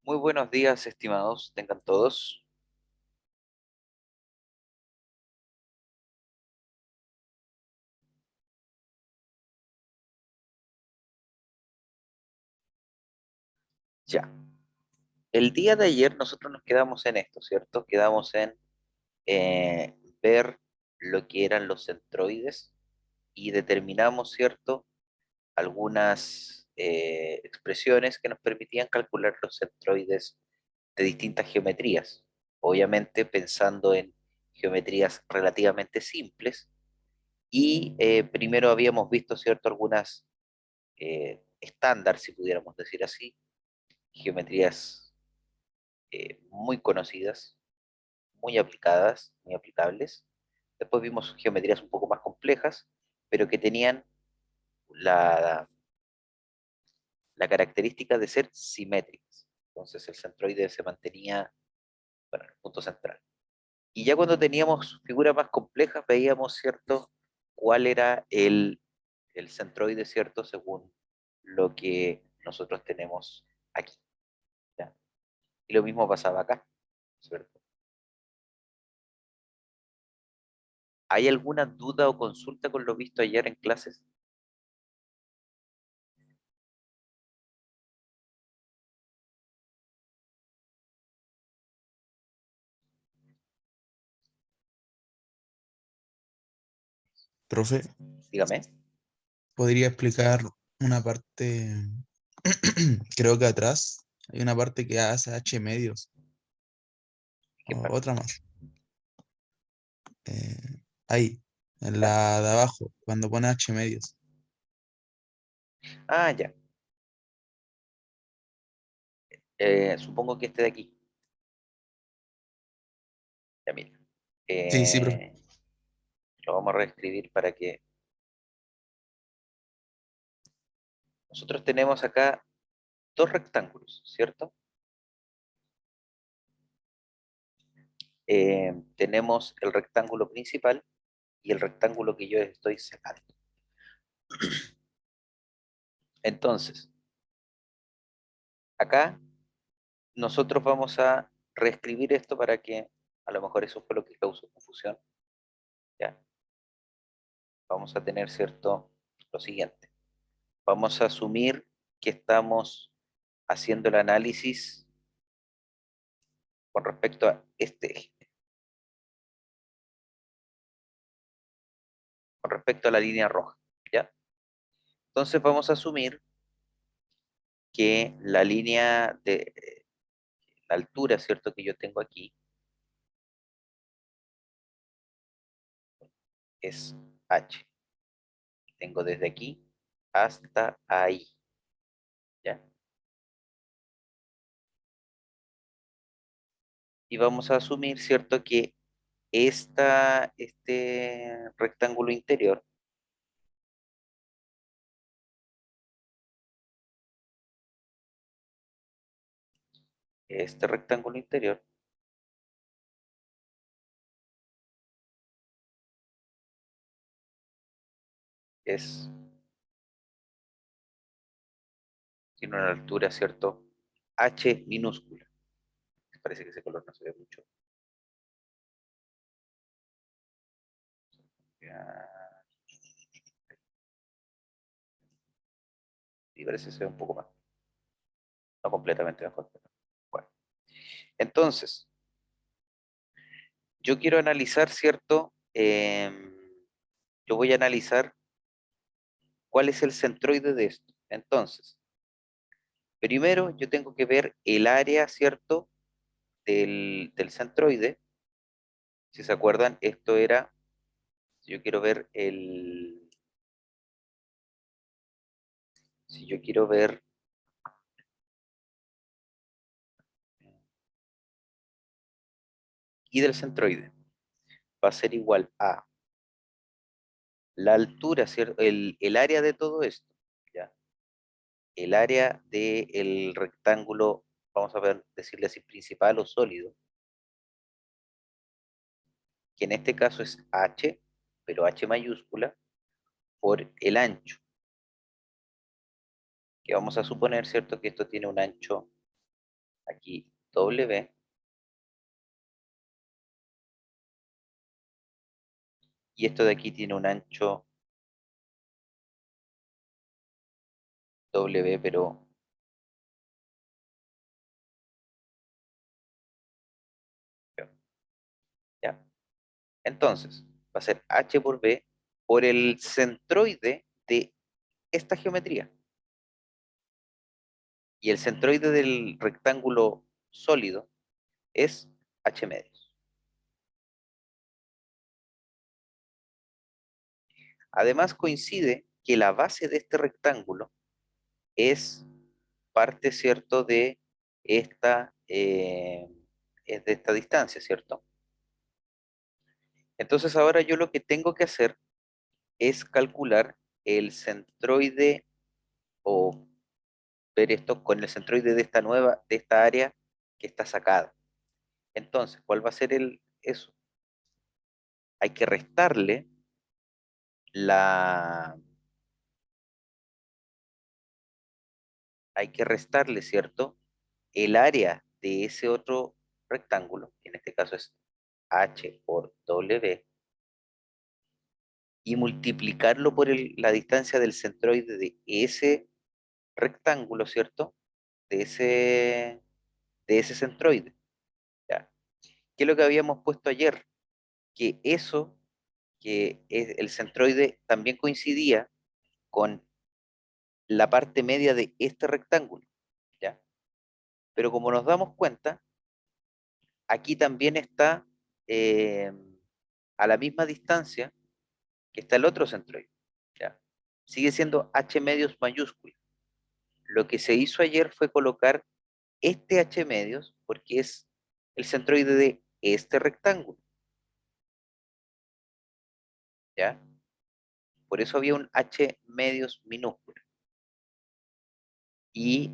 Muy buenos días, estimados, tengan todos. Ya. El día de ayer nosotros nos quedamos en esto, ¿cierto? Quedamos en ver lo que eran los centroides y determinamos, ¿cierto? Algunas expresiones que nos permitían calcular los centroides de distintas geometrías. Obviamente pensando en geometrías relativamente simples. Y primero habíamos visto, ¿cierto? Algunas estándar, si pudiéramos decir así, geometrías muy conocidas, muy aplicadas, muy aplicables. Después vimos geometrías un poco más complejas, pero que tenían la, la característica de ser simétricas. Entonces el centroide se mantenía, bueno, en el punto central. Y ya cuando teníamos figuras más complejas, veíamos, ¿cierto?, cuál era el centroide, ¿cierto?, según lo que nosotros tenemos aquí. ¿Ya? Y lo mismo pasaba acá, ¿cierto? ¿Hay alguna duda o consulta con lo visto ayer en clases? Profe, Dígame. ¿podría explicar una parte? Creo que atrás hay una parte que hace H medios, ¿Qué o parte? otra más. Ahí, en ¿Ya? la de abajo, cuando pone H medios. Ah, ya. Supongo que este de aquí. Ya, mira. Sí, sí, profe. Eh, lo vamos a reescribir para que... Nosotros tenemos acá dos rectángulos, ¿cierto? Tenemos el rectángulo principal y el rectángulo que yo estoy sacando. Entonces, acá nosotros vamos a reescribir esto para que a lo mejor eso fue lo que causó confusión. ¿Ya? Vamos a tener, ¿cierto? Lo siguiente. Vamos a asumir que estamos haciendo el análisis con respecto a este eje, con respecto a la línea roja. ¿Ya? Entonces vamos a asumir que la línea de la altura, ¿cierto? Que yo tengo aquí es h. Tengo desde aquí hasta ahí. ¿Ya? Y vamos a asumir, ¿cierto? Que este rectángulo interior, este rectángulo interior es, tiene una altura, ¿cierto? H minúscula. Parece que ese color no se ve mucho. Y parece que se ve un poco más. No completamente mejor. Pero bueno. Entonces, yo quiero analizar, ¿cierto? Yo voy a analizar cuál es el centroide de esto. Entonces, primero yo tengo que ver el área, ¿cierto? Del centroide. Si se acuerdan, esto era, si yo quiero ver si yo quiero ver y del centroide, va a ser igual a la altura, ¿cierto? El área de todo esto, ¿ya? El área del rectángulo, vamos a ver, decirle así, principal o sólido, que en este caso es h, pero h mayúscula, por el ancho, que vamos a suponer, ¿cierto? Que esto tiene un ancho aquí W, y esto de aquí tiene un ancho W, pero ¿ya? Entonces, va a ser H por B por el centroide de esta geometría. Y el centroide del rectángulo sólido es H medios. Además, coincide que la base de este rectángulo es parte, ¿cierto?, es de esta distancia, ¿cierto? Entonces ahora yo lo que tengo que hacer es calcular el centroide o ver esto con el centroide de de esta área que está sacada. Entonces, ¿cuál va a ser eso? Hay que restarle la, hay que restarle, ¿cierto? El área de ese otro rectángulo, que en este caso es H por W, y multiplicarlo por la distancia del centroide de ese rectángulo, ¿cierto? De de ese centroide. ¿Ya? ¿Qué es lo que habíamos puesto ayer? Que eso, que el centroide también coincidía con la parte media de este rectángulo. ¿Ya? Pero como nos damos cuenta, aquí también está eh, a la misma distancia que está el otro centroide. ¿Ya? Sigue siendo H medios mayúscula. Lo que se hizo ayer fue colocar este H medios porque es el centroide de este rectángulo. ¿Ya? Por eso había un H medios minúscula. Y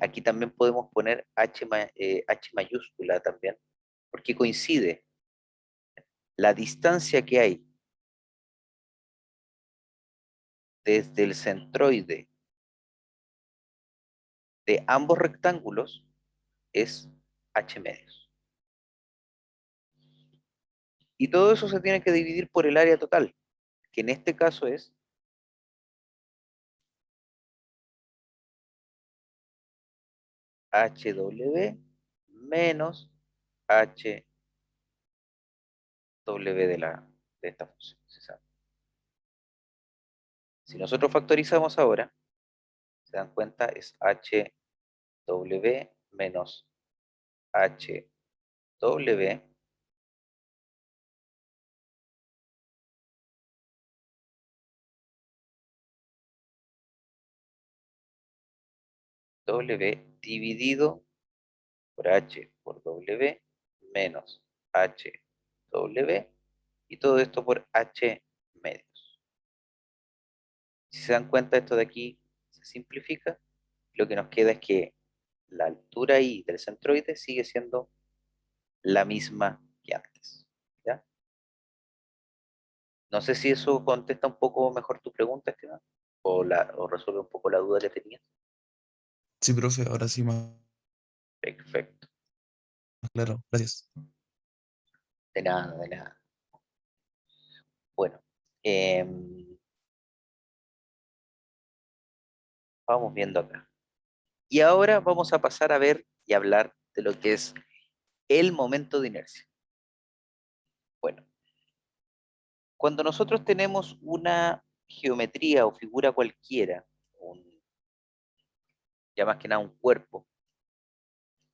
aquí también podemos poner H mayúscula también, porque coincide la distancia que hay desde el centroide de ambos rectángulos es H medios. Y todo eso se tiene que dividir por el área total, que en este caso es HW menos HW de esta función. Si nosotros factorizamos ahora, se dan cuenta, es HW menos HW W dividido por H por W menos HW y todo esto por H medios. Si se dan cuenta, esto de aquí se simplifica. Lo que nos queda es que la altura I del centroide sigue siendo la misma que antes. ¿Ya? No sé si eso contesta un poco mejor tu pregunta, estimado, o resuelve un poco la duda que tenías. Sí, profe, ahora sí más Perfecto. claro. Gracias. De nada, de nada. Bueno, em, vamos viendo acá. Y ahora vamos a pasar a ver y hablar de lo que es el momento de inercia. Bueno, cuando nosotros tenemos una geometría o figura cualquiera, ya más que nada un cuerpo,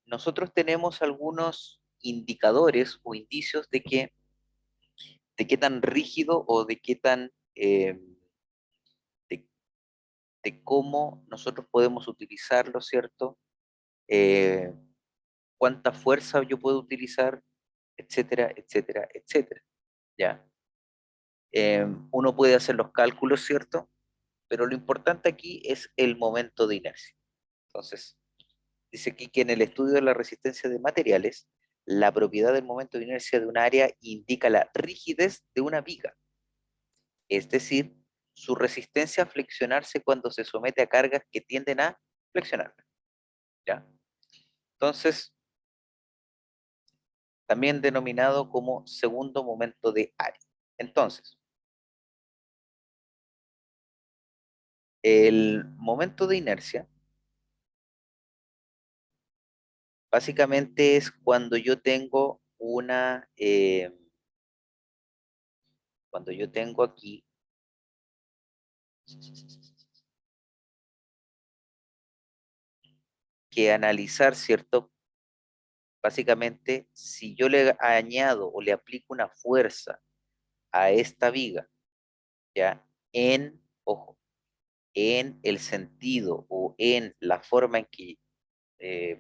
nosotros tenemos algunos indicadores o indicios de qué tan rígido o de, de cómo nosotros podemos utilizarlo, ¿cierto? Eh, Cuánta fuerza yo puedo utilizar, etcétera, etcétera, etcétera. ¿Ya? Uno puede hacer los cálculos, ¿cierto? Pero lo importante aquí es el momento de inercia. Entonces, dice aquí que en el estudio de la resistencia de materiales, la propiedad del momento de inercia de un área indica la rigidez de una viga, es decir, su resistencia a flexionarse cuando se somete a cargas que tienden a flexionar. ¿Ya? Entonces, también denominado como segundo momento de Ari. Entonces, el momento de inercia básicamente es cuando yo tengo cuando yo tengo aquí que analizar, ¿cierto? Básicamente, si yo le añado o le aplico una fuerza a esta viga, ¿ya? Ojo, en el sentido o en la forma en que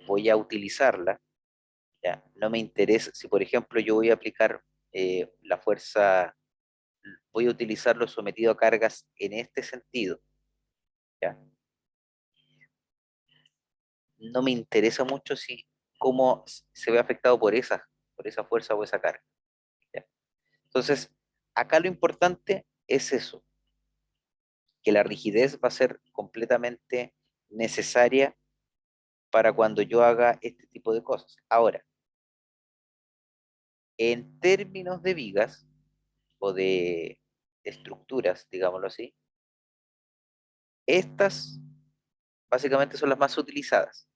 voy a utilizarla, ¿ya? No me interesa, si por ejemplo yo voy a aplicar la fuerza, voy a utilizarlo sometido a cargas en este sentido, ¿ya? No me interesa mucho si cómo se ve afectado por esa fuerza o esa carga, ¿ya? Entonces, acá lo importante es eso, que la rigidez va a ser completamente necesaria para cuando yo haga este tipo de cosas. Ahora, en términos de vigas o de estructuras, digámoslo así, estas básicamente son las más utilizadas.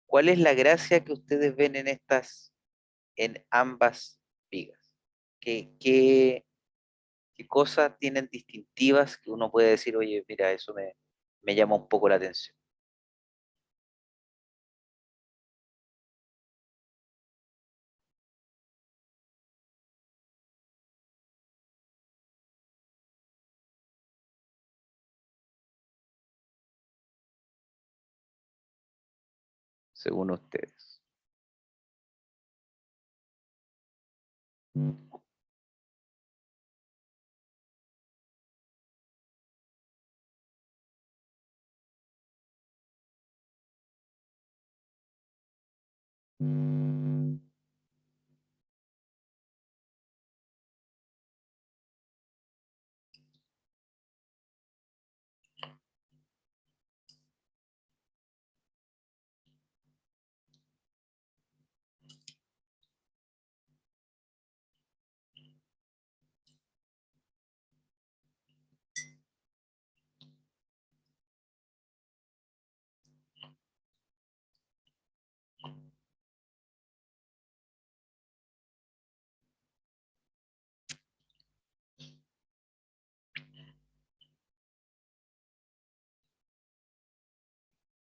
¿Cuál es la gracia que ustedes ven en ambas vigas? ¿Qué qué cosas tienen distintivas que uno puede decir, oye, mira, me llama un poco la atención? Según ustedes.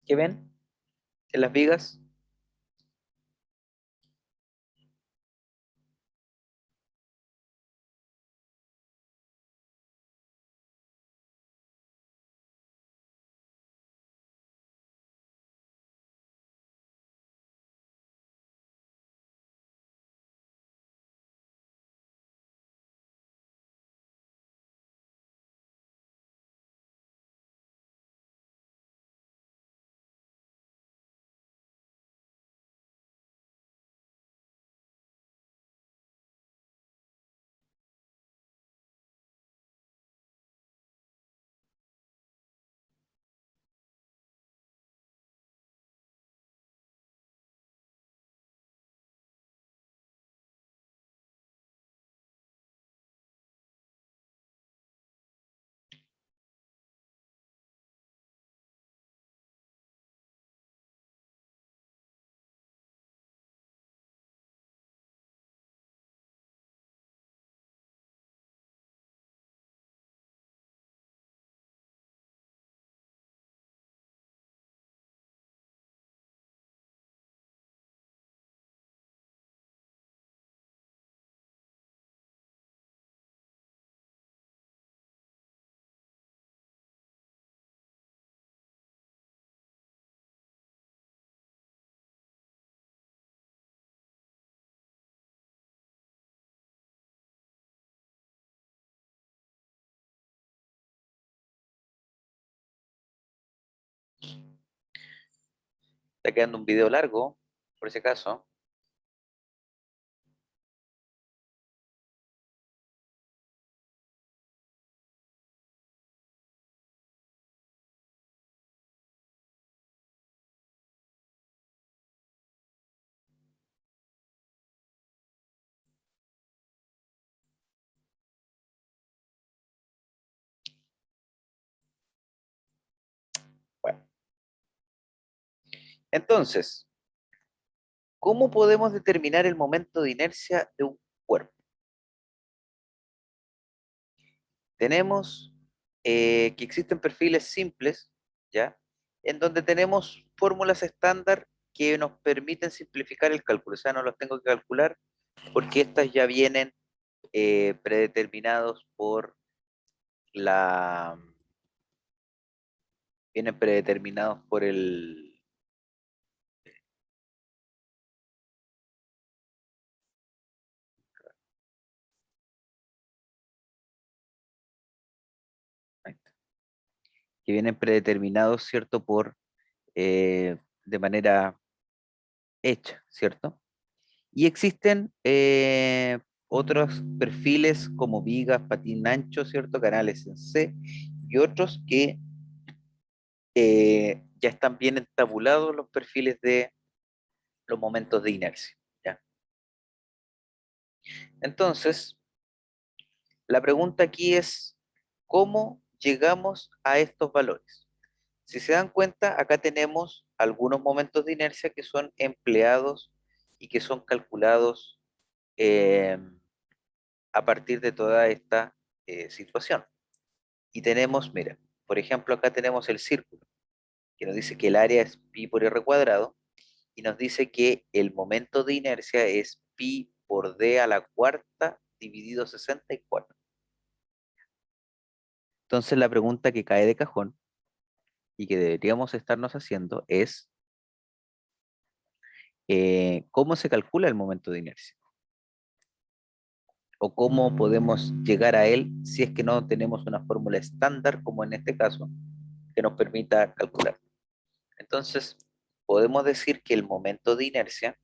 ¿Qué ven en las vigas? Está quedando un video largo, por ese caso. Entonces, ¿cómo podemos determinar el momento de inercia de un cuerpo? Tenemos que existen perfiles simples, ¿ya? En donde tenemos fórmulas estándar que nos permiten simplificar el cálculo. O sea, no los tengo que calcular porque estas ya vienen predeterminados por la... Vienen predeterminados por el... que vienen predeterminados, ¿cierto? Por, de manera hecha, ¿cierto? Y existen otros perfiles como vigas, patín ancho, ¿cierto? Canales en C y otros que ya están bien entabulados los perfiles de los momentos de inercia, ¿ya? Entonces, la pregunta aquí es, ¿cómo llegamos a estos valores? Si se dan cuenta, acá tenemos algunos momentos de inercia que son empleados y que son calculados eh, a partir de toda esta situación. Y tenemos, mira, por ejemplo, acá tenemos el círculo, que nos dice que el área es pi por r cuadrado, y nos dice que el momento de inercia es pi por d a la cuarta dividido 64. Entonces la pregunta que cae de cajón y que deberíamos estarnos haciendo es, ¿cómo se calcula el momento de inercia? ¿O cómo podemos llegar a él si es que no tenemos una fórmula estándar, como en este caso, que nos permita calcular? Entonces, podemos decir que el momento de inercia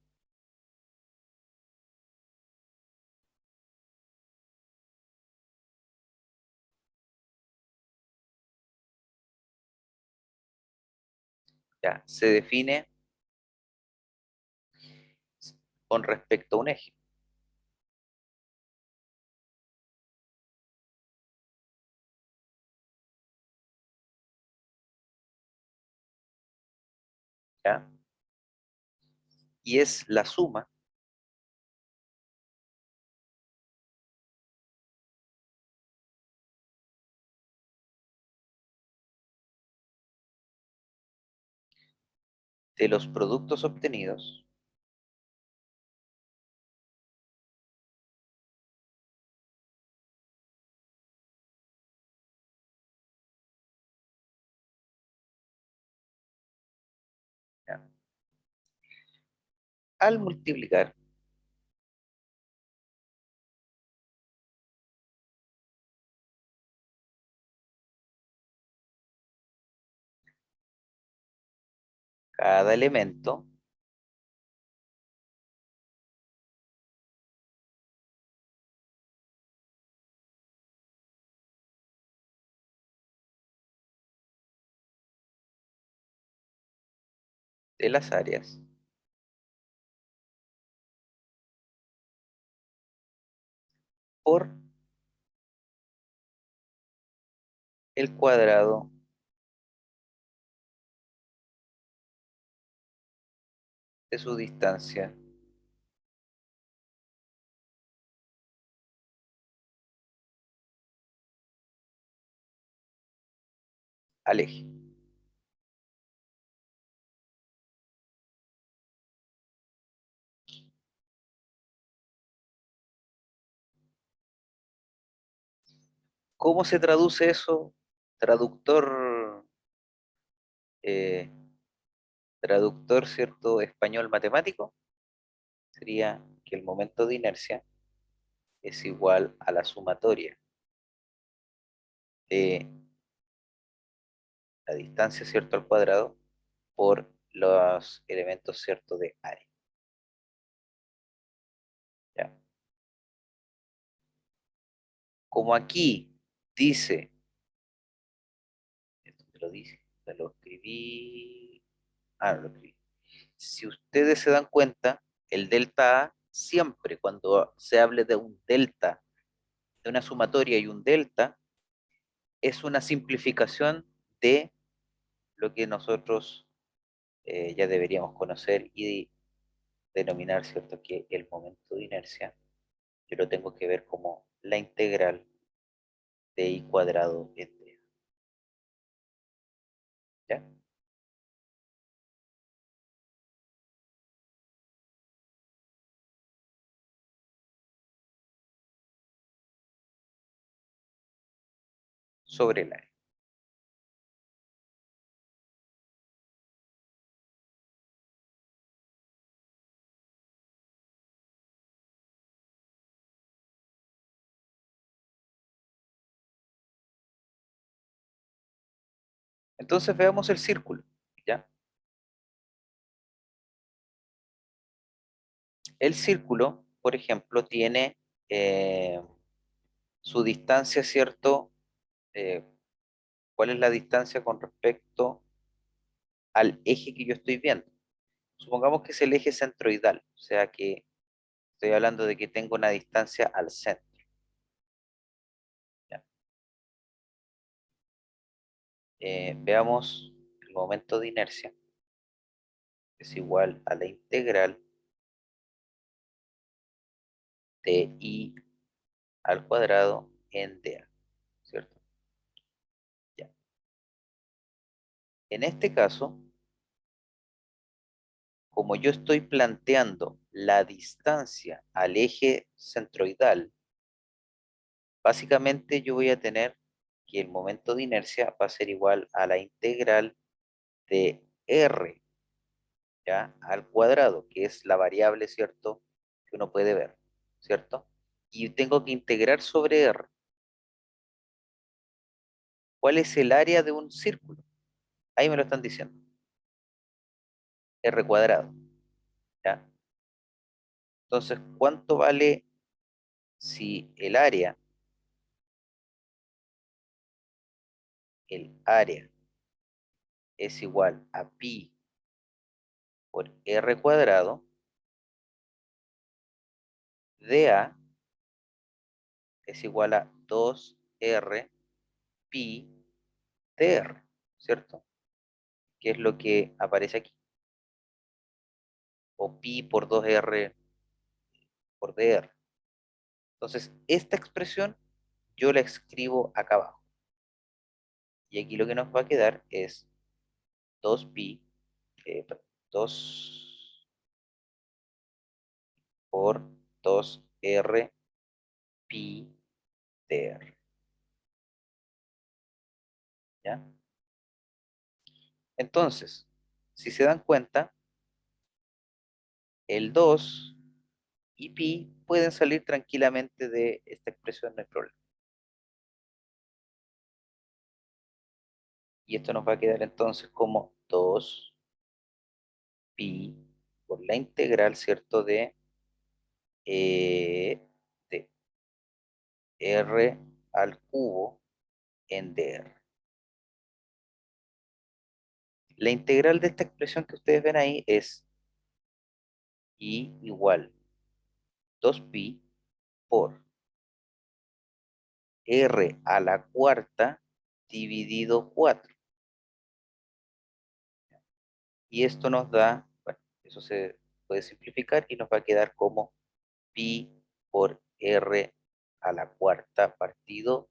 ya se define con respecto a un eje, ¿ya? Y es la suma de los productos obtenidos ¿ya? Al multiplicar cada elemento de las áreas por el cuadrado de su distancia al eje. ¿Cómo se traduce eso? Traductor, eh, traductor, ¿cierto? Español matemático, sería que el momento de inercia es igual a la sumatoria de la distancia, ¿cierto? Al cuadrado por los elementos, ¿cierto? De área, ¿ya? Como aquí dice, esto me lo dice, me lo escribí, no lo escribí. Si ustedes se dan cuenta, el delta A siempre cuando se hable de un delta, de una sumatoria y un delta, es una simplificación de lo que nosotros ya deberíamos conocer y denominar, ¿cierto?, que el momento de inercia yo lo tengo que ver como la integral de I cuadrado en D. ¿Ya? Sobre el área. Entonces veamos el círculo. ¿Ya? El círculo, por ejemplo, tiene eh, su distancia, ¿cierto? Eh, ¿Cuál es la distancia con respecto al eje que yo estoy viendo? Supongamos que es el eje centroidal, o sea que estoy hablando de que tengo una distancia al centro. ¿Ya? Veamos el momento de inercia, que es igual a la integral de I al cuadrado en dA, ¿cierto? Ya. En este caso, como yo estoy planteando la distancia al eje centroidal, básicamente yo voy a tener que el momento de inercia va a ser igual a la integral de R, ¿ya? Al cuadrado, que es la variable, ¿cierto?, que uno puede ver, ¿cierto? Y tengo que integrar sobre R. ¿Cuál es el área de un círculo? Ahí me lo están diciendo. R cuadrado, ¿ya? Entonces, ¿cuánto vale si el área es igual a pi por R cuadrado, dA es igual a 2R pi dr, ¿cierto? Que es lo que aparece aquí, o pi por 2R por dr. Entonces, esta expresión yo la escribo acá abajo. Y aquí lo que nos va a quedar es 2pi, 2 por 2R pi dr, ¿ya? Entonces, si se dan cuenta, el 2 y pi pueden salir tranquilamente de esta expresión, no hay problema. Y esto nos va a quedar entonces como 2 pi por la integral, ¿cierto? De r al cubo en dr. La integral de esta expresión que ustedes ven ahí es i igual 2pi por r a la cuarta dividido 4. Y esto nos da, bueno, eso se puede simplificar y nos va a quedar como pi por r a la cuarta partido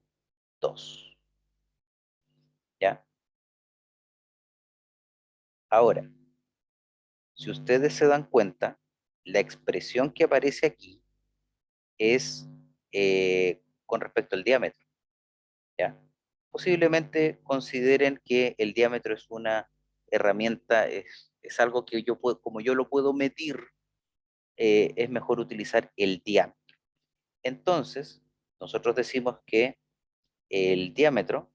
2. ¿Ya? Ahora, si ustedes se dan cuenta, la expresión que aparece aquí es con respecto al diámetro. ¿Ya? Posiblemente consideren que el diámetro es una herramienta, es algo que yo puedo, como yo lo puedo medir, es mejor utilizar el diámetro. Entonces, nosotros decimos que el diámetro,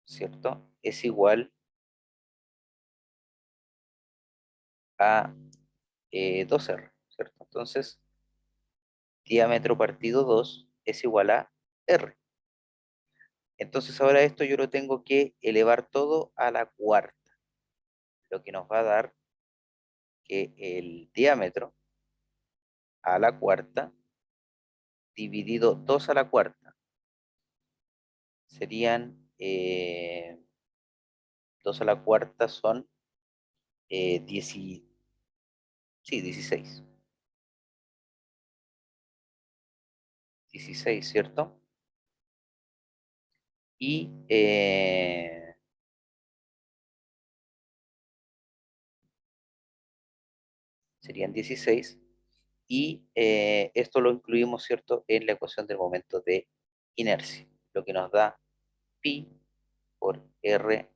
¿cierto?, es igual a 2R, ¿cierto? Entonces, diámetro partido 2 es igual a R. Entonces, ahora esto yo lo tengo que elevar todo a la cuarta, lo que nos va a dar que el diámetro a la cuarta dividido 2 a la cuarta serían 2 a la cuarta son Sí, 16. 16, ¿cierto? Y serían 16. Y esto lo incluimos, ¿cierto?, en la ecuación del momento de inercia, lo que nos da pi por r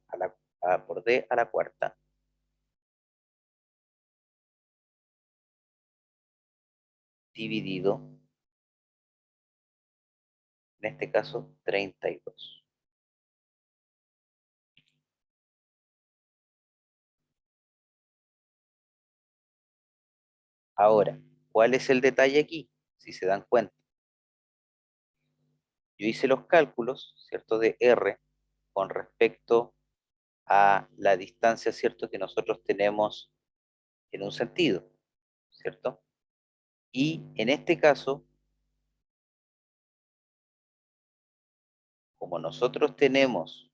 por d a la cuarta dividido, en este caso, 32. Ahora, ¿cuál es el detalle aquí? Si se dan cuenta, yo hice los cálculos, ¿cierto?, de r con respecto a la distancia, ¿cierto?, que nosotros tenemos en un sentido, ¿cierto? Y en este caso, como nosotros tenemos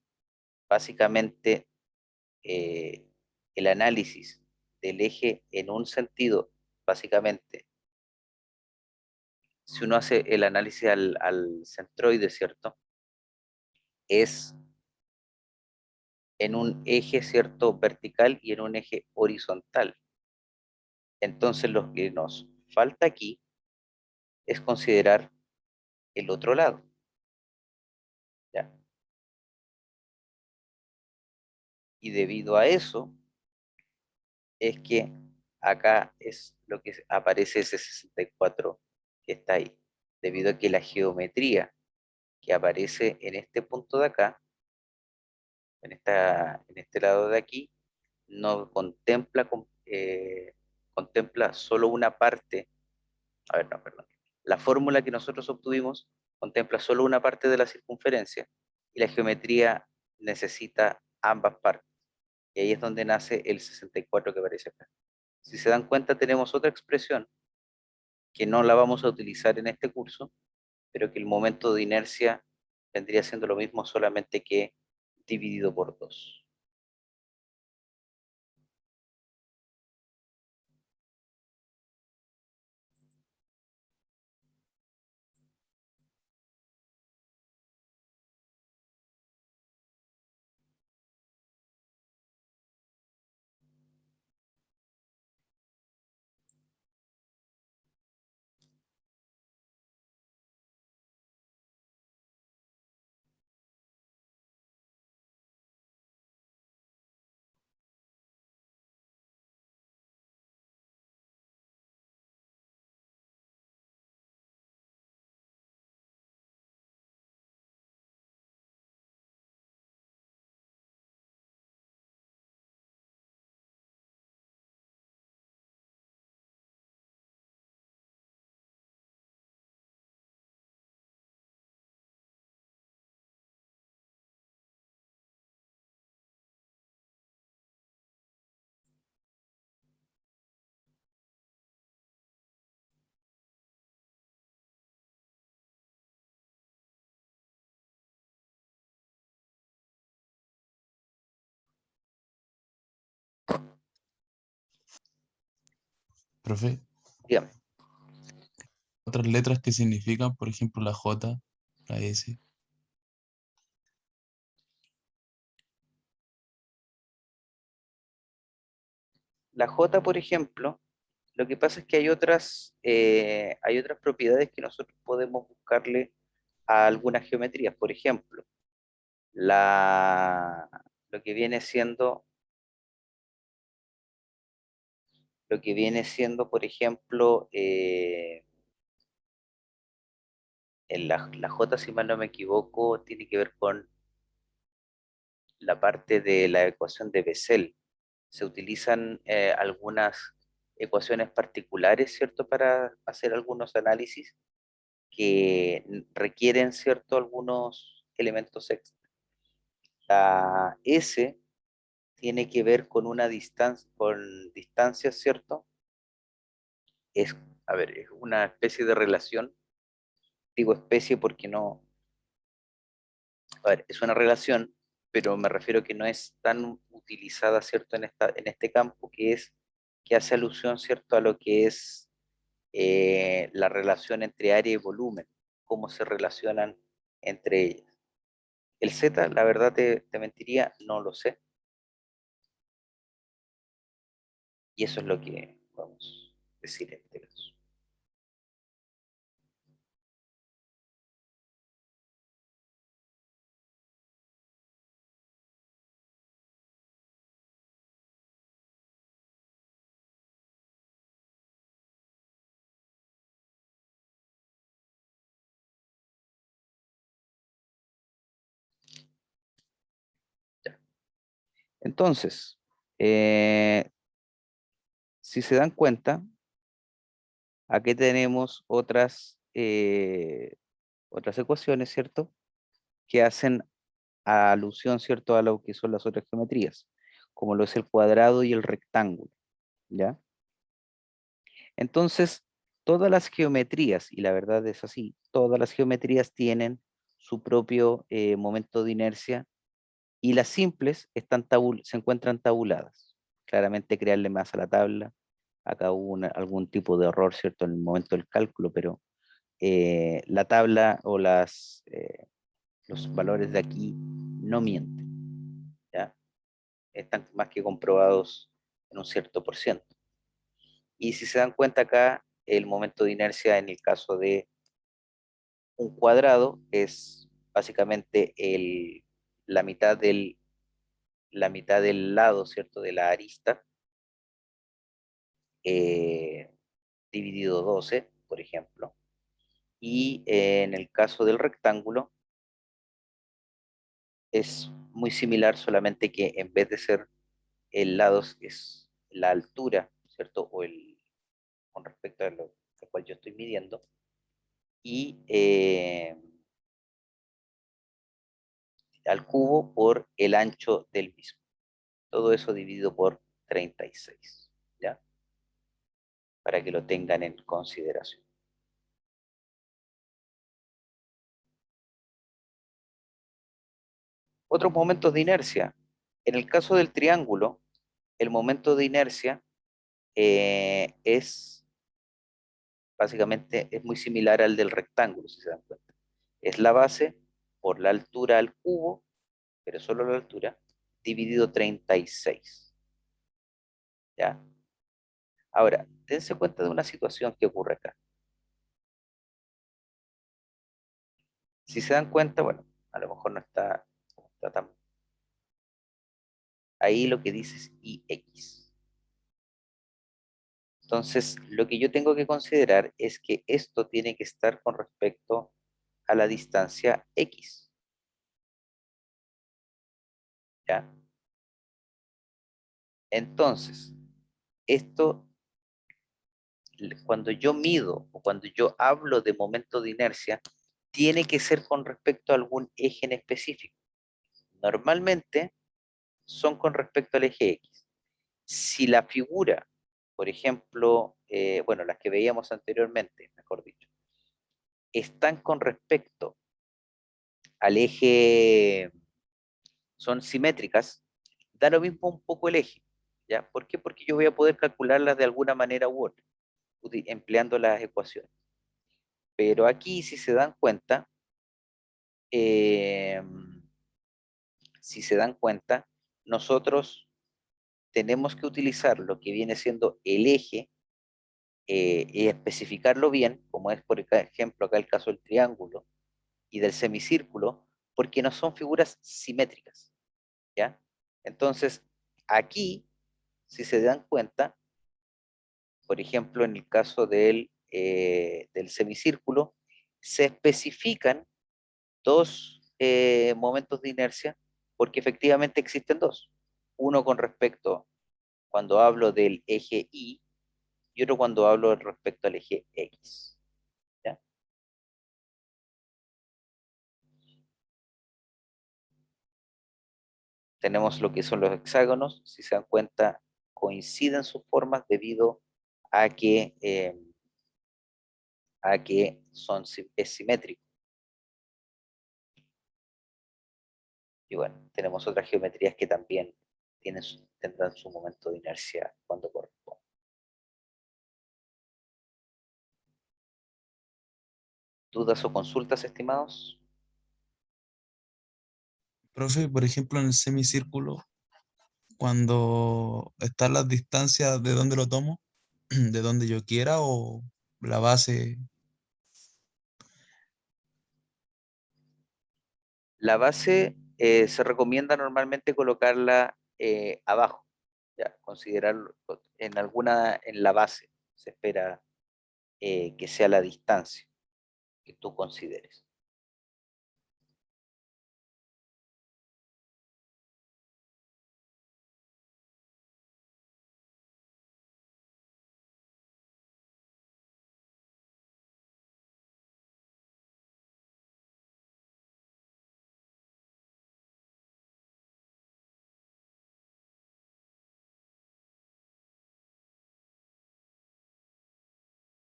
básicamente eh, el análisis del eje en un sentido, básicamente, si uno hace el análisis al centroide, ¿cierto? Es en un eje, ¿cierto?, vertical y en un eje horizontal. Entonces, lo que nos falta aquí es considerar el otro lado, ¿ya? Y debido a eso, es que acá es lo que aparece ese 64 que está ahí, debido a que la geometría que aparece en este punto de acá, en este lado de aquí, no contempla, contempla solo una parte, a ver, no, perdón, la fórmula que nosotros obtuvimos contempla solo una parte de la circunferencia y la geometría necesita ambas partes. Y ahí es donde nace el 64 que aparece acá. Si se dan cuenta, tenemos otra expresión que no la vamos a utilizar en este curso, pero que el momento de inercia vendría siendo lo mismo, solamente que dividido por 2. Profe, Dígame, otras letras que significan, por ejemplo, la J, la S. la J, por ejemplo, lo que pasa es que hay otras propiedades que nosotros podemos buscarle a algunas geometrías. Por ejemplo, la, lo que viene siendo, por ejemplo, en la J, si mal no me equivoco, tiene que ver con la parte de la ecuación de Bessel. Se utilizan algunas ecuaciones particulares, ¿cierto?, para hacer algunos análisis que requieren, ¿cierto?, algunos elementos extra. La S tiene que ver con una distancia, con distancias, ¿cierto? Es, a ver, es una especie de relación, digo especie porque no, a ver, es una relación pero me refiero que no es tan utilizada, ¿cierto? En este campo que hace alusión, ¿cierto? A lo que es la relación entre área y volumen, cómo se relacionan entre ellas. El Z, la verdad te mentiría, no lo sé. Y eso es lo que podemos decir en este caso. Ya. Entonces, eh, si se dan cuenta, aquí tenemos otras ecuaciones, ¿cierto? Que hacen alusión, ¿cierto? A lo que son las otras geometrías, como lo es el cuadrado y el rectángulo, ¿ya? Entonces, todas las geometrías, y la verdad es así, todas las geometrías tienen su propio momento de inercia y las simples se encuentran tabuladas. Claramente crearle más a la tabla, acá hubo algún tipo de error, ¿cierto? En el momento del cálculo, pero la tabla o los valores de aquí no mienten, ¿ya? Están más que comprobados en un cierto por ciento. Y si se dan cuenta acá, el momento de inercia en el caso de un cuadrado es básicamente la mitad la mitad del lado, ¿cierto? De la arista, eh, dividido 12, por ejemplo. Y en el caso del rectángulo es muy similar, solamente que en vez de ser el lado es la altura, ¿cierto? Con respecto a lo al cual yo estoy midiendo. Y al cubo por el ancho del mismo. Todo eso dividido por 36, ¿ya? Para que lo tengan en consideración. Otros momentos de inercia. En el caso del triángulo, el momento de inercia es básicamente es muy similar al del rectángulo, si se dan cuenta. Es la base por la altura al cubo, pero solo la altura, dividido 36, ¿ya? Ahora, dense cuenta de una situación que ocurre acá. Si se dan cuenta, bueno, a lo mejor no está tan... Ahí lo que dice es IX. Entonces, lo que yo tengo que considerar es que esto tiene que estar con respecto a la distancia X, ¿ya? Entonces, esto, cuando yo mido o cuando yo hablo de momento de inercia, tiene que ser con respecto a algún eje en específico. Normalmente son con respecto al eje X. Si la figura, por ejemplo, bueno, las que veíamos anteriormente, mejor dicho, están con respecto al eje, son simétricas, da lo mismo un poco el eje, ¿ya? ¿Por qué? Porque yo voy a poder calcularlas de alguna manera u otra, empleando las ecuaciones. Pero aquí, eh, si se dan cuenta, nosotros tenemos que utilizar lo que viene siendo el eje y especificarlo bien, como es por ejemplo acá el caso del triángulo y del semicírculo, porque no son figuras simétricas, ¿ya? Entonces, aquí, si se dan cuenta, por ejemplo, en el caso del semicírculo, se especifican dos momentos de inercia, porque efectivamente existen dos. Uno con respecto cuando hablo del eje Y y otro cuando hablo respecto al eje X, ¿ya? Tenemos lo que son los hexágonos, si se dan cuenta, coinciden sus formas debido a que, eh, es simétrico. Y bueno, tenemos otras geometrías que también tendrán su momento de inercia cuando corresponda. ¿Dudas o consultas, estimados? Profe, por ejemplo, en el semicírculo, cuando están las distancias de donde lo tomo, de donde yo quiera o la base, La base se recomienda normalmente colocarla abajo, ya, considerarlo en la base, se espera que sea la distancia que tú consideres.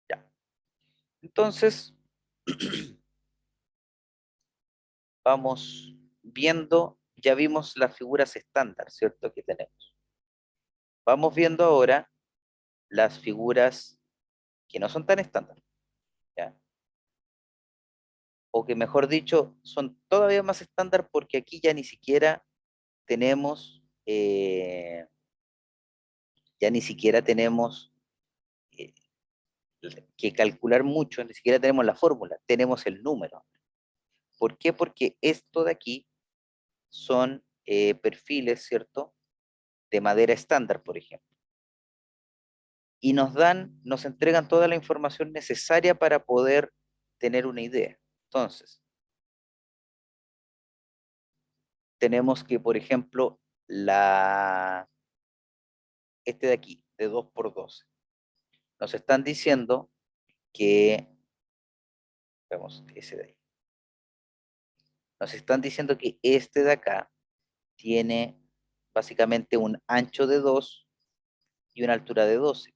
Ya. Entonces, vamos viendo, ya vimos las figuras estándar, ¿cierto? Que tenemos. Vamos viendo ahora las figuras que no son tan estándar, ¿ya? O que mejor dicho, son todavía más estándar porque aquí ya ni siquiera tenemos, ya ni siquiera tenemos eh, que calcular mucho, ni siquiera tenemos la fórmula, tenemos el número. ¿Por qué? Porque esto de aquí son perfiles, ¿cierto? De madera estándar, por ejemplo. Y nos entregan toda la información necesaria para poder tener una idea. Entonces, tenemos que, por ejemplo, este de aquí, de 2 por 12, nos están diciendo que, vemos ese de ahí, nos están diciendo que este de acá tiene básicamente un ancho de 2 y una altura de 12,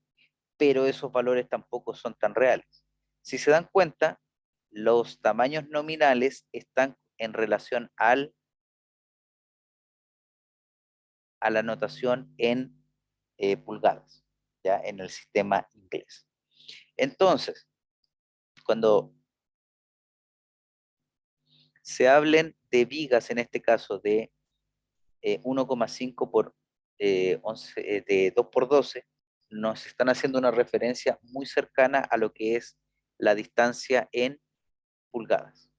pero esos valores tampoco son tan reales. Si se dan cuenta, los tamaños nominales están en relación a la notación en pulgadas, ya en el sistema inglés. Entonces, cuando se hablen de vigas, en este caso de 1,5 por 11, de 2 por 12, nos están haciendo una referencia muy cercana a lo que es la distancia en pulgadas.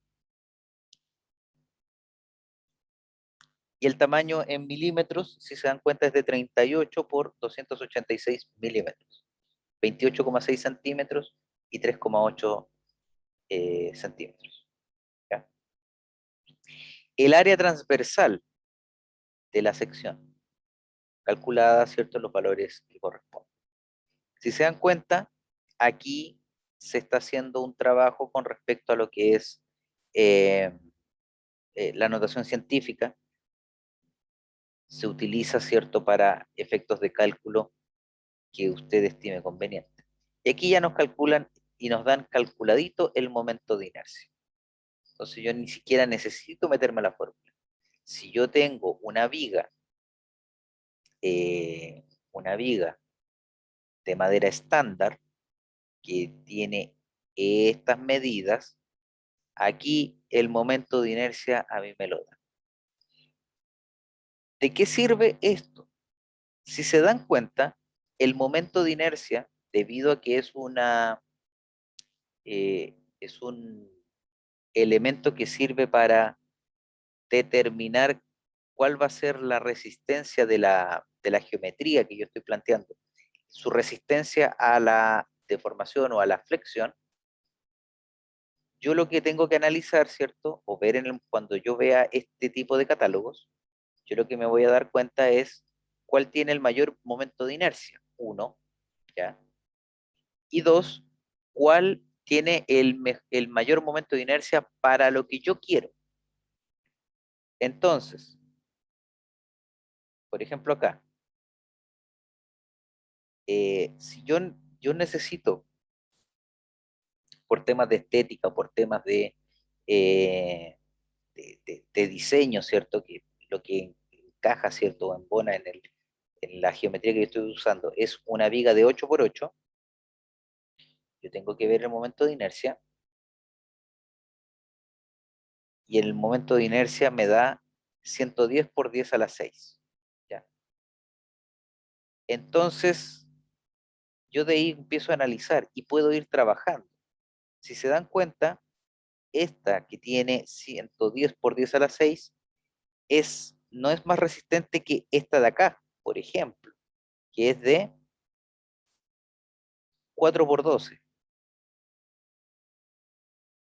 Y el tamaño en milímetros, si se dan cuenta, es de 38 por 286 milímetros, 28,6 centímetros y 3,8 centímetros. ¿Ya? El área transversal de la sección, calculada, ¿cierto?, los valores que corresponden. Si se dan cuenta, aquí se está haciendo un trabajo con respecto a lo que es eh, la notación científica. Se utiliza, ¿cierto?, para efectos de cálculo que usted estime conveniente. Y aquí ya nos calculan y nos dan calculadito el momento de inercia. Entonces yo ni siquiera necesito meterme a la fórmula. Si yo tengo una viga de madera estándar que tiene estas medidas, aquí el momento de inercia a mí me lo da. ¿De qué sirve esto? Si se dan cuenta, el momento de inercia, debido a que es un elemento que sirve para determinar cuál va a ser la resistencia de la geometría que yo estoy planteando, su resistencia a la deformación o a la flexión, yo lo que tengo que analizar, ¿cierto? O ver cuando yo vea este tipo de catálogos, yo lo que me voy a dar cuenta es cuál tiene el mayor momento de inercia. Uno, ¿ya? Y dos, cuál tiene el mayor momento de inercia para lo que yo quiero. Entonces, por ejemplo acá, si yo necesito, por temas de estética, por temas de diseño, ¿cierto? Que lo que encaja, ¿cierto? O embona en la geometría que yo estoy usando, es una viga de 8 por 8, yo tengo que ver el momento de inercia, y el momento de inercia me da 110 por 10 a la 6. ¿Ya? Entonces, yo de ahí empiezo a analizar y puedo ir trabajando. Si se dan cuenta, esta que tiene 110 por 10 a la 6 no es más resistente que esta de acá, por ejemplo, que es de 4 por 12.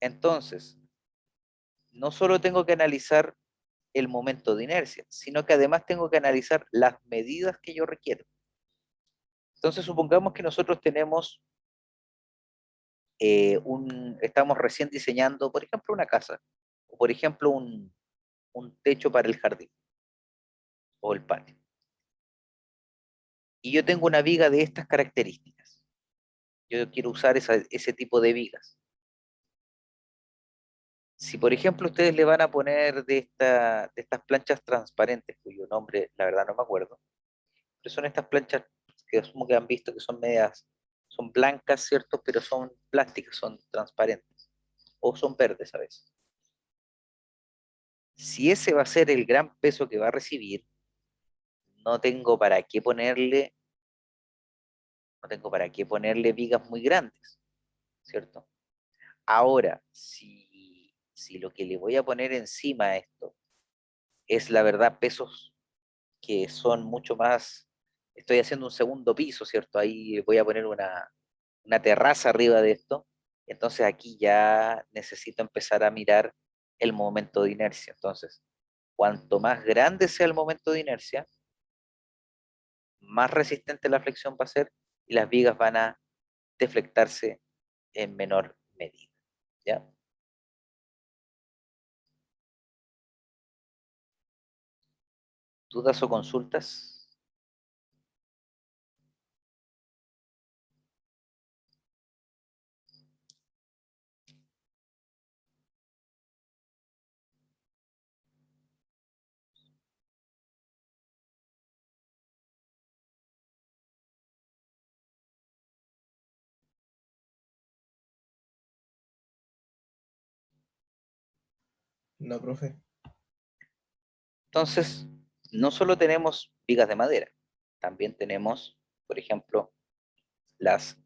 Entonces, no solo tengo que analizar el momento de inercia, sino que además tengo que analizar las medidas que yo requiero. Entonces, supongamos que nosotros tenemos estamos recién diseñando, por ejemplo, una casa, o por ejemplo, un techo para el jardín o el patio. Y yo tengo una viga de estas características. Yo quiero usar ese tipo de vigas. Si, por ejemplo, ustedes le van a poner de estas planchas transparentes, cuyo nombre, la verdad, no me acuerdo, pero son estas planchas que asumo que han visto que son medias, son blancas, ¿cierto? Pero son plásticas, son transparentes, o son verdes a veces. Si ese va a ser el gran peso que va a recibir, no tengo para qué ponerle, no tengo para qué ponerle vigas muy grandes, ¿cierto? Ahora, si lo que le voy a poner encima a esto es la verdad pesos que son mucho más, estoy haciendo un segundo piso, ¿cierto? Ahí voy a poner una terraza arriba de esto, entonces aquí ya necesito empezar a mirar el momento de inercia. Entonces, cuanto más grande sea el momento de inercia, más resistente la flexión va a ser y las vigas van a deflectarse en menor medida. ¿Ya? ¿Dudas o consultas? No, profe. Entonces, no solo tenemos vigas de madera, también tenemos, por ejemplo, las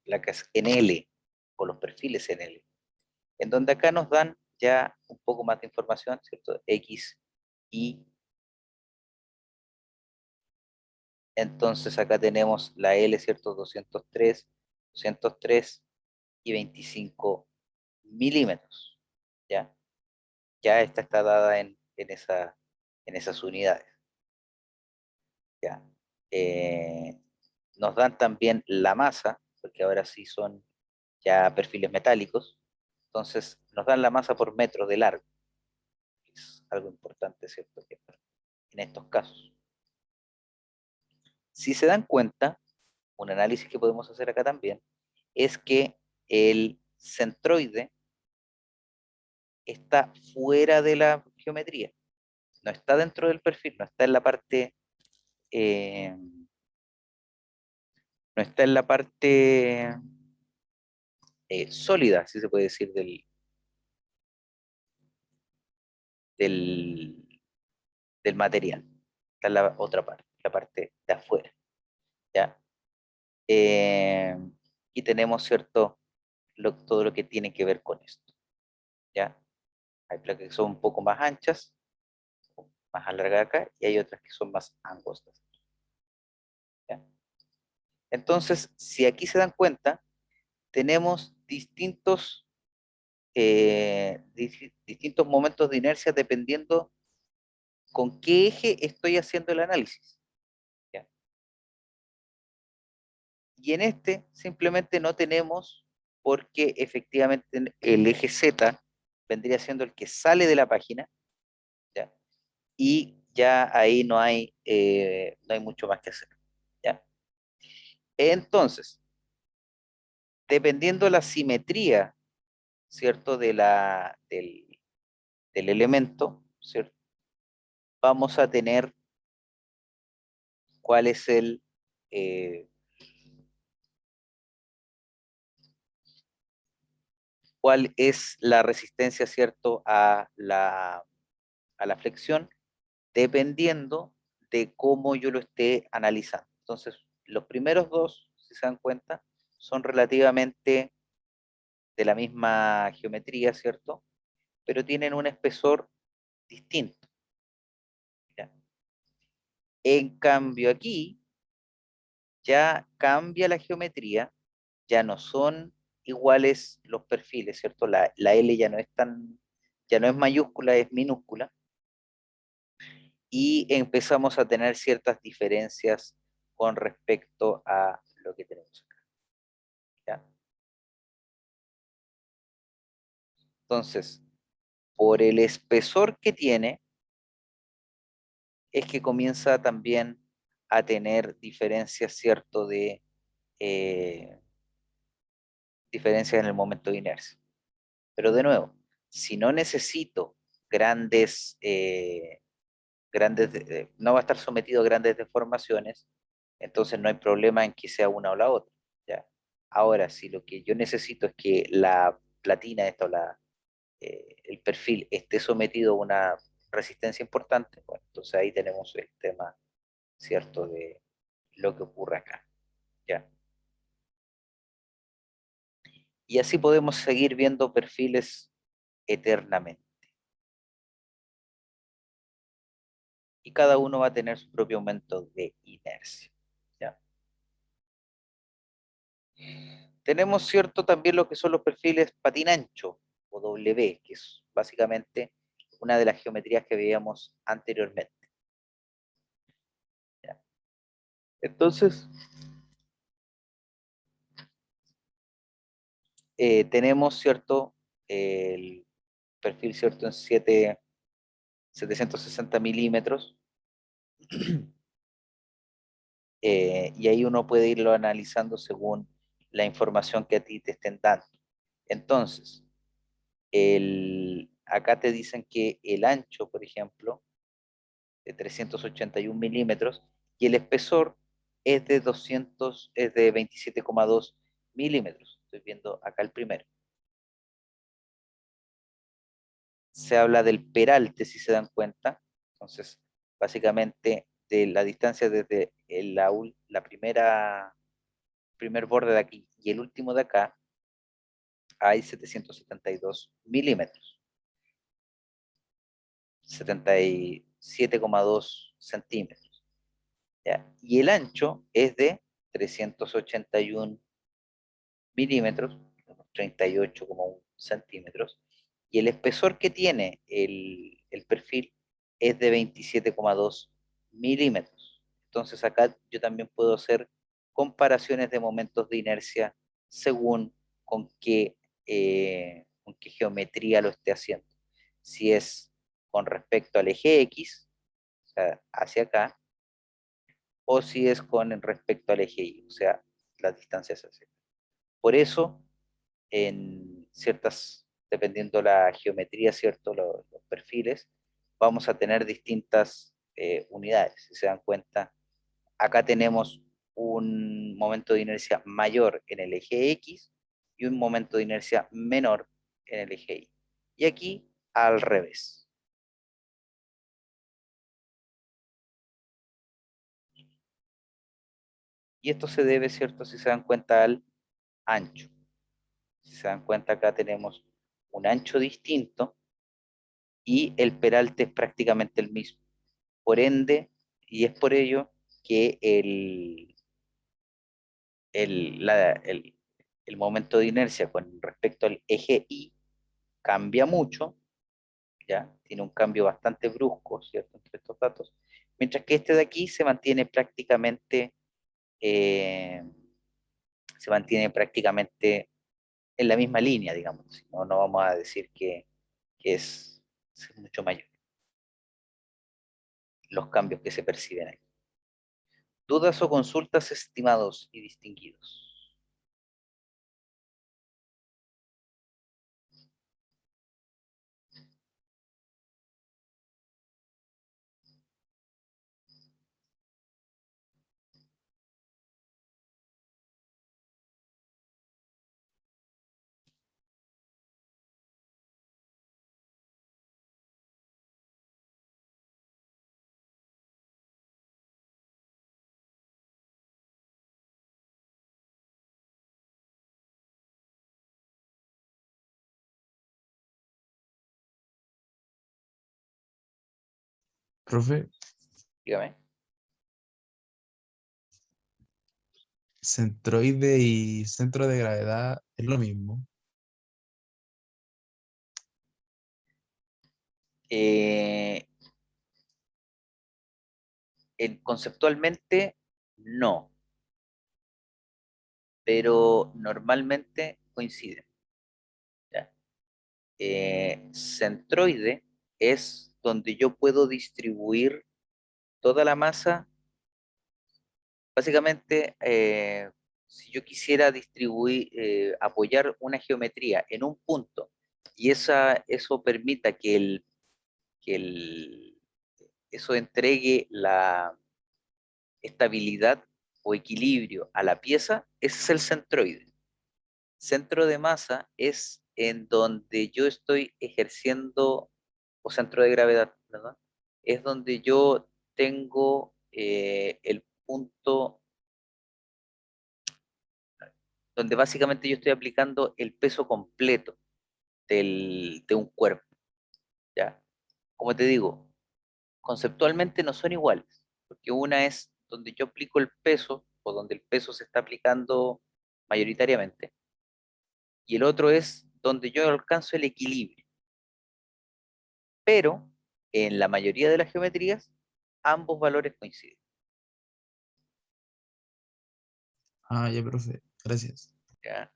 placas en L o los perfiles en L, en donde acá nos dan ya un poco más de información, ¿cierto? X, Y. Entonces acá tenemos la L, ¿cierto? 203 y 25 milímetros. ¿Ya? Ya esta está dada en esas unidades. ¿Ya? Eh, Nos dan también la masa, porque ahora sí son ya perfiles metálicos, entonces nos dan la masa por metro de largo, que es algo importante, ¿cierto? En estos casos. Si se dan cuenta, un análisis que podemos hacer acá también, es que el centroide está fuera de la geometría, no está dentro del perfil, no está en la parte, eh, no está en la parte sólida, si se puede decir, del, del material. Está en la otra parte, la parte de afuera. ¿Ya? Eh, y tenemos, ¿cierto? Todo lo que tiene que ver con esto. ¿Ya? Hay placas que son un poco más anchas, más alargadas acá, y hay otras que son más angostas. ¿Ya? Entonces, si aquí se dan cuenta, tenemos distintos momentos de inercia dependiendo con qué eje estoy haciendo el análisis. ¿Ya? Y en este simplemente no tenemos porque efectivamente el eje Z vendría siendo el que sale de la página, ¿ya? Y ya ahí no hay mucho más que hacer. ¿Ya? Entonces, dependiendo la simetría, ¿cierto? Del elemento, ¿cierto? Vamos a tener cuál es cuál es la resistencia, ¿cierto?, a la flexión, dependiendo de cómo yo lo esté analizando. Entonces, los primeros dos, si se dan cuenta, son relativamente de la misma geometría, ¿cierto? Pero tienen un espesor distinto. ¿Ya? En cambio, aquí ya cambia la geometría, ya no son iguales los perfiles, ¿cierto? La L ya no es mayúscula, es minúscula, y empezamos a tener ciertas diferencias con respecto a lo que tenemos acá. ¿Ya? Entonces, por el espesor que tiene, es que comienza también a tener diferencias, ¿cierto? Eh, Diferencias en el momento de inercia. Pero de nuevo, si no necesito no va a estar sometido a grandes deformaciones, entonces no hay problema en que sea una o la otra. ¿Ya? Ahora, si lo que yo necesito es que la platina, el perfil esté sometido a una resistencia importante, bueno, entonces ahí tenemos el tema, ¿cierto?, de lo que ocurre acá. ¿Ya? Y así podemos seguir viendo perfiles eternamente. Y cada uno va a tener su propio aumento de inercia. ¿Ya? Tenemos, cierto, también lo que son los perfiles patín ancho o W, que es básicamente una de las geometrías que veíamos anteriormente. ¿Ya? Entonces, tenemos, cierto, el perfil, cierto, en 760 milímetros, y ahí uno puede irlo analizando según la información que a ti te estén dando. Entonces, acá te dicen que el ancho, por ejemplo, de 381 milímetros, y el espesor es de 27,2 milímetros. Estoy viendo acá el primero. Se habla del peralte, si se dan cuenta. Entonces, básicamente, de la distancia desde primer borde de aquí y el último de acá, hay 772 milímetros, 77,2 centímetros. ¿Ya? Y el ancho es de 381 milímetros, 38,1 centímetros, y el espesor que tiene el perfil es de 27,2 milímetros. Entonces acá yo también puedo hacer comparaciones de momentos de inercia según con qué geometría lo esté haciendo. Si es con respecto al eje X, o sea, hacia acá, o si es con respecto al eje Y, o sea, las distancias hacia acá. Por eso, dependiendo la geometría, ¿cierto? Los perfiles, vamos a tener distintas unidades. Si se dan cuenta, acá tenemos un momento de inercia mayor en el eje X y un momento de inercia menor en el eje Y. Y aquí al revés. Y esto se debe, ¿cierto? Si se dan cuenta, al ancho. Si se dan cuenta, acá tenemos un ancho distinto y el peralte es prácticamente el mismo. Por ende, y es por ello que el, la- el- el momento de inercia con respecto al eje Y cambia mucho, ¿ya? Tiene un cambio bastante brusco, ¿cierto? Entre estos datos, mientras que este de aquí eh, se mantiene prácticamente en la misma línea, digamos. No, no vamos a decir que es mucho mayor los cambios que se perciben ahí. ¿Dudas o consultas, estimados y distinguidos? Profe, Dígame. centroide y centro de gravedad es lo mismo. Eh, conceptualmente, no, pero normalmente coinciden. ¿Ya? Centroide es donde yo puedo distribuir toda la masa. Básicamente, si yo quisiera distribuir, apoyar una geometría en un punto y eso permita que eso entregue la estabilidad o equilibrio a la pieza, ese es el centroide. Centro de masa es en donde yo estoy ejerciendo, o centro de gravedad, ¿verdad? Es donde yo tengo el punto donde básicamente yo estoy aplicando el peso completo de un cuerpo, ¿ya? Como te digo, conceptualmente no son iguales, porque una es donde yo aplico el peso o donde el peso se está aplicando mayoritariamente, y el otro es donde yo alcanzo el equilibrio. Pero en la mayoría de las geometrías, ambos valores coinciden. Ah, ya, profe. Gracias. ¿Ya?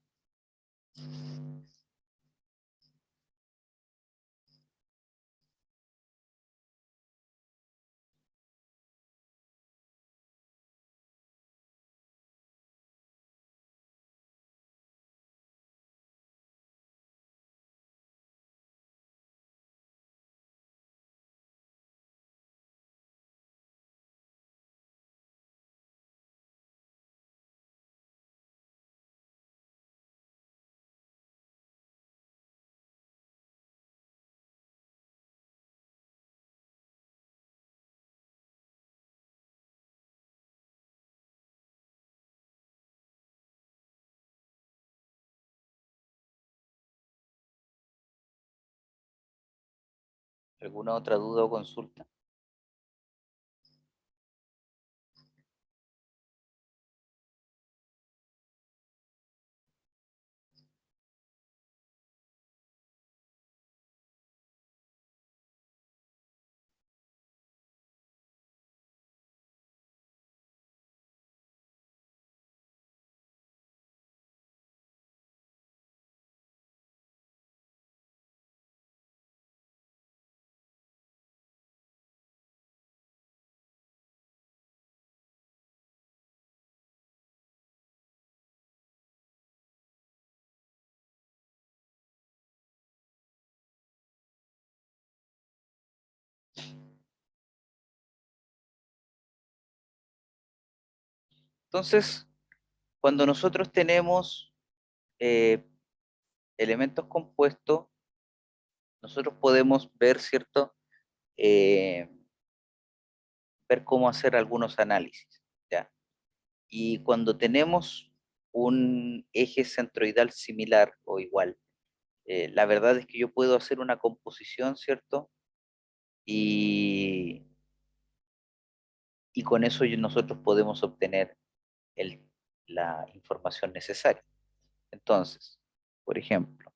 ¿Alguna otra duda o consulta? Entonces, cuando nosotros tenemos eh, elementos compuestos, nosotros podemos ver, ¿cierto? Eh, ver cómo hacer algunos análisis, ¿ya? Y cuando tenemos un eje centroidal similar o igual, la verdad es que yo puedo hacer una composición, ¿cierto? Y, y con eso nosotros podemos obtener el- la información necesaria. Entonces, por ejemplo,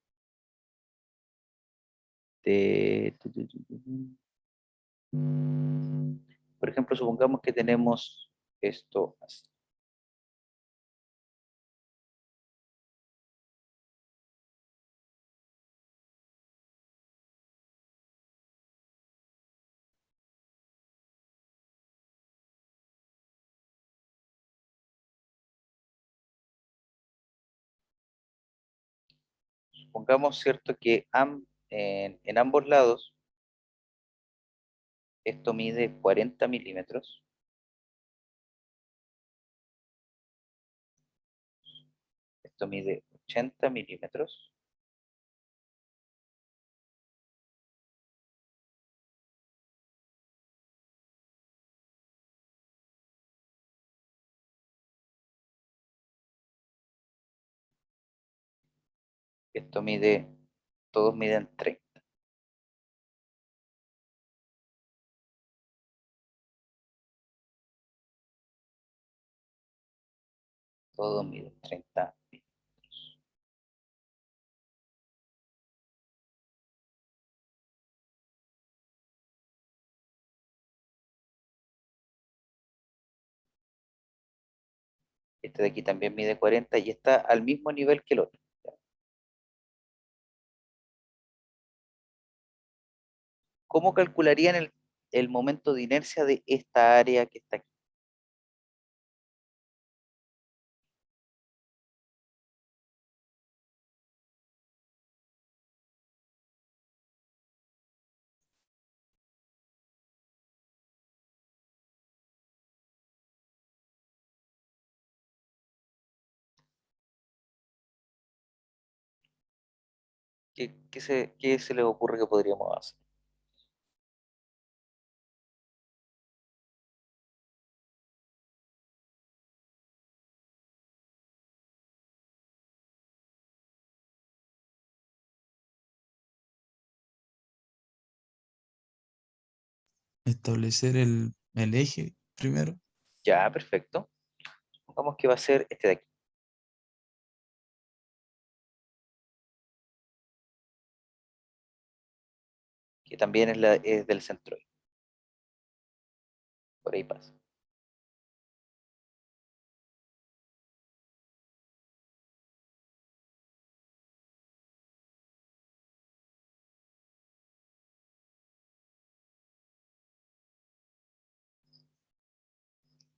por ejemplo, supongamos que tenemos esto así. Supongamos, ¿cierto?, que en ambos lados esto mide 40 milímetros, esto mide 80 milímetros, esto mide, todos miden 30. Todo mide 30 milímetros. Este de aquí también mide 40 y está al mismo nivel que el otro. ¿Cómo calcularían el momento de inercia de esta área que está aquí? ¿Qué se les ocurre que podríamos hacer? Establecer el eje primero. Ya, perfecto. Supongamos que va a ser este de aquí, que también es del centroide. Por ahí pasa.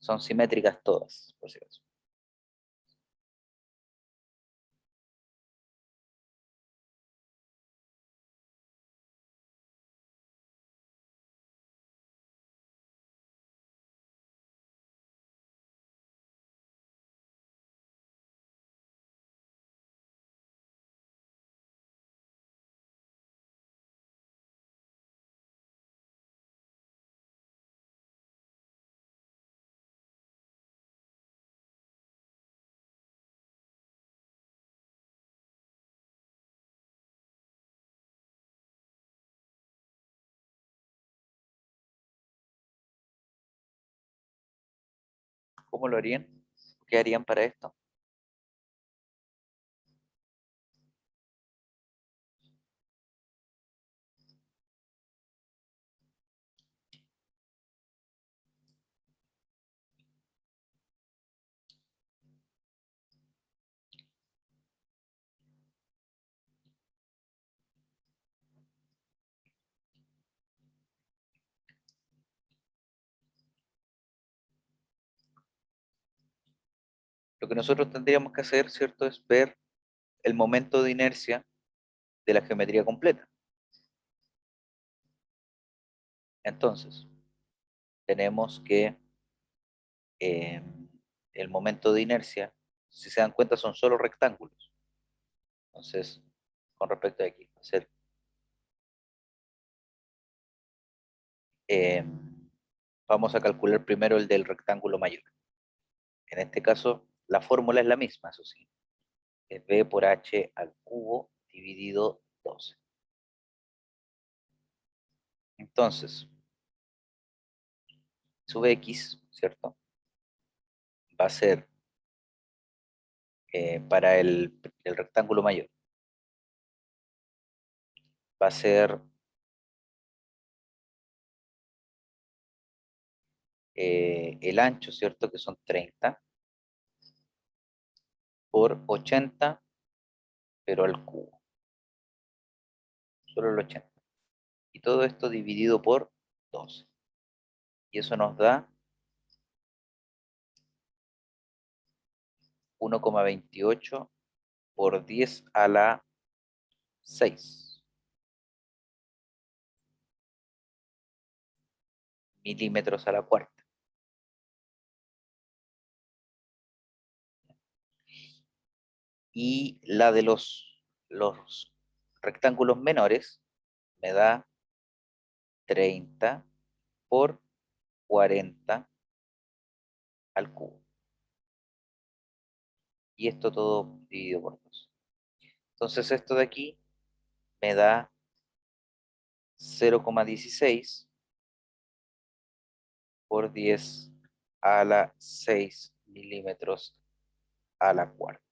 Son simétricas todas, por si acaso. ¿Cómo lo harían? ¿Qué harían para esto? Lo que nosotros tendríamos que hacer, ¿cierto?, es ver el momento de inercia de la geometría completa. Entonces, tenemos que eh, el momento de inercia, si se dan cuenta, son solo rectángulos. Entonces, con respecto a aquí, va a ser, eh, vamos a calcular primero el del rectángulo mayor. En este caso, la fórmula es la misma, eso sí. Es b por h al cubo dividido 12. Entonces, sub x, ¿cierto? Va a ser para el rectángulo mayor. Va a ser el ancho, ¿cierto? Que son 30 por 80, pero al cubo. Solo el 80. Y todo esto dividido por 12. Y eso nos da 1,28 por 10 a la 6 milímetros a la cuarta. Y la de los rectángulos menores me da 30 por 40 al cubo. Y esto todo dividido por 2. Entonces esto de aquí me da 0,16 por 10 a la 6 milímetros a la cuarta.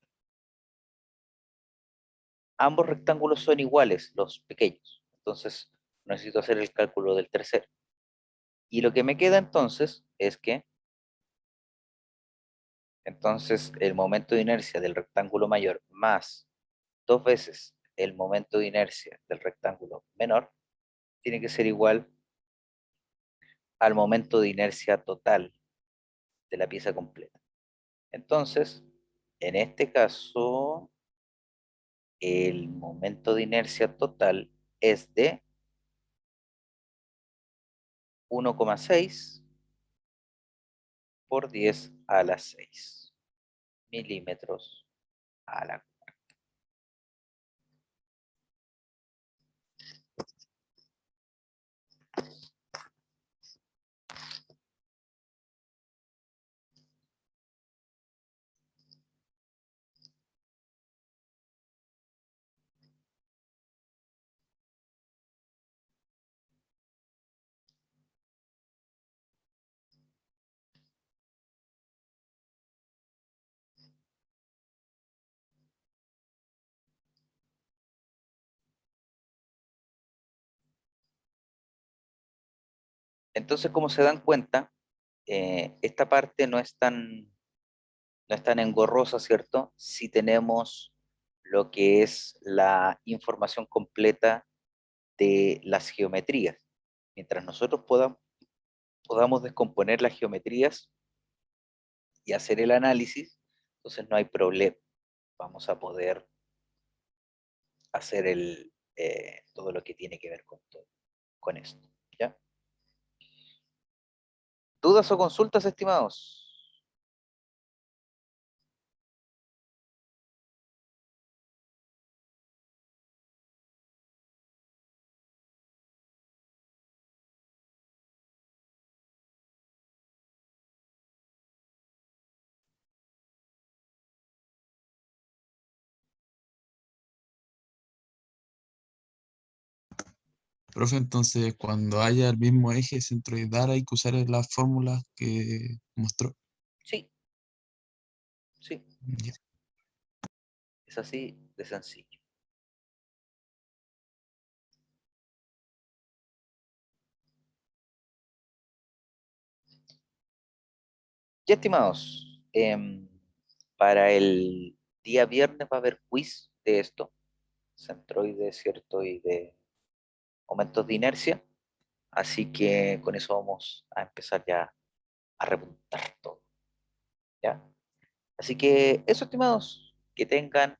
Ambos rectángulos son iguales, los pequeños. Entonces, necesito hacer el cálculo del tercero. Y lo que me queda entonces es que, entonces, el momento de inercia del rectángulo mayor más 2 veces el momento de inercia del rectángulo menor tiene que ser igual al momento de inercia total de la pieza completa. Entonces, en este caso, el momento de inercia total es de 1,6 por 10 a la 6 milímetros a la. Entonces, como se dan cuenta, esta parte no es tan engorrosa, ¿cierto? Si tenemos lo que es la información completa de las geometrías. Mientras nosotros podamos descomponer las geometrías y hacer el análisis, entonces no hay problema. Vamos a poder hacer todo lo que tiene que ver con esto. ¿Ya? ¿Dudas o consultas, estimados? Profe, entonces cuando haya el mismo eje centroidal hay que usar las fórmulas que mostró. Sí, sí, Ya. es así de sencillo. Ya, estimados, para el día viernes va a haber quiz de esto, centroide, ¿cierto? Y de momentos de inercia. Así que con eso vamos a empezar ya a repuntar todo. ¿Ya? Así que eso, estimados, que tengan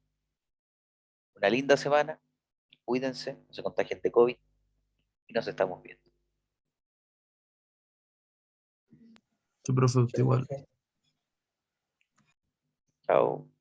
una linda semana, cuídense, no se contagien de COVID y nos estamos viendo. Sí, profe, usted Chao, igual. profe. Chao.